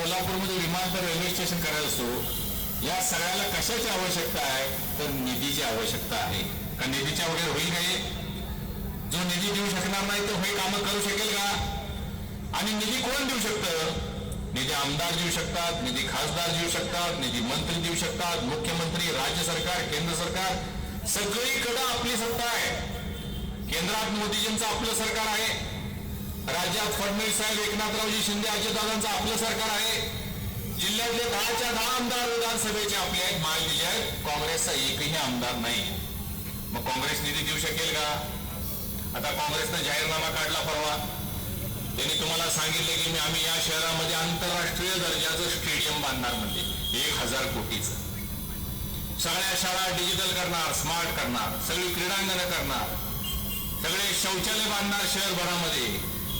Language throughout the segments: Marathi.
कोल्हापूरमध्ये विमानतळ रेल्वे स्टेशन करायचं असो, या सगळ्याला कशाची आवश्यकता आहे? तर निधीची आवश्यकता आहे. का निधीच्या वगैरे होईल का हे? जो निधी देऊ शकणार नाही तो हे कामं करू शकेल का? आणि निधी कोण देऊ शकतं? निधी आमदार देऊ शकतात, निधी खासदार देऊ शकतात, निधी मंत्री देऊ शकतात, मुख्यमंत्री, राज्य सरकार, केंद्र सरकार, सगळीकडे आपली सत्ता आहे. केंद्रात मोदीजींचं आपलं सरकार आहे, राज्यात फडणवीस साहेब, एकनाथरावजी शिंदे, अजितदादांचं आपलं सरकार आहे, जिल्ह्यातले 10च्या 10 आमदार विधानसभेचे आपले आहेत, महायुतीचे आहेत. काँग्रेसचा एकही आमदार नाही. मग काँग्रेस निधी देऊ शकेल का? आता काँग्रेसनं जाहीरनामा काढला परवा. त्यांनी तुम्हाला सांगितलं की आम्ही या शहरामध्ये आंतरराष्ट्रीय दर्जाचं स्टेडियम बांधणार, म्हणजे 1000 कोटीचं. सगळ्या शाळा डिजिटल करणार, स्मार्ट करणार, सगळी क्रीडांगणं करणार, सगळे शौचालय बांधणार शहरभरामध्ये,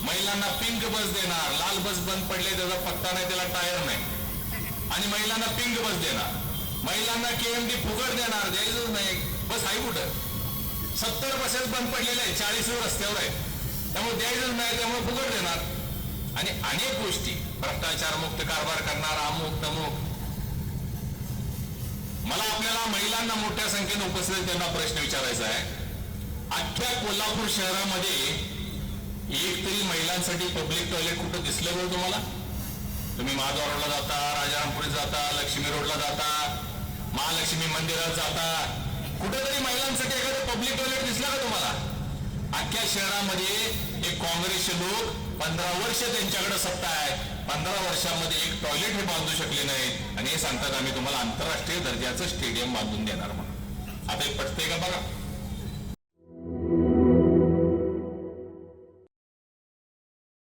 महिलांना पिंक बस देणार. लाल बस बंद पडले, त्याचा पत्ता नाही, त्याला टायर नाही, आणि महिलांना पिंक बस देणार. महिलांना केएमडी फुकट देणार, द्यायचंच नाही. बस आहे कुठं? 70 बसेस बंद पडलेले आहेत, 40 रस्त्यावर आहेत, त्यामुळे द्यायचंच नाही, त्यामुळे फुकट देणार. आणि अनेक गोष्टी, भ्रष्टाचार मुक्त कारभार करणार, अमुक तमुक. मला आपल्याला महिलांना मोठ्या संख्येने उपस्थित त्यांना प्रश्न विचारायचा आहे. अख्ख्या कोल्हापूर शहरामध्ये एक तरी महिलांसाठी पब्लिक टॉयलेट कुठं दिसलं बरं तुम्हाला? तुम्ही महाद्वार रोडला जाता, राजारामपुरीत जाता, लक्ष्मी रोडला जाता, महालक्ष्मी मंदिरात जाता, कुठेतरी महिलांसाठी एखादं पब्लिक टॉयलेट दिसलं का तुम्हाला? अख्ख्या शहरामध्ये हे काँग्रेसचे लोक 15 वर्ष त्यांच्याकडे सत्ता आहे, 15 वर्षामध्ये एक टॉयलेट हे बांधू शकले नाहीत, आणि हे सांगतात आम्ही तुम्हाला आंतरराष्ट्रीय दर्जाचं स्टेडियम बांधून देणार म्हणून. आता हे पटतंय का बघा?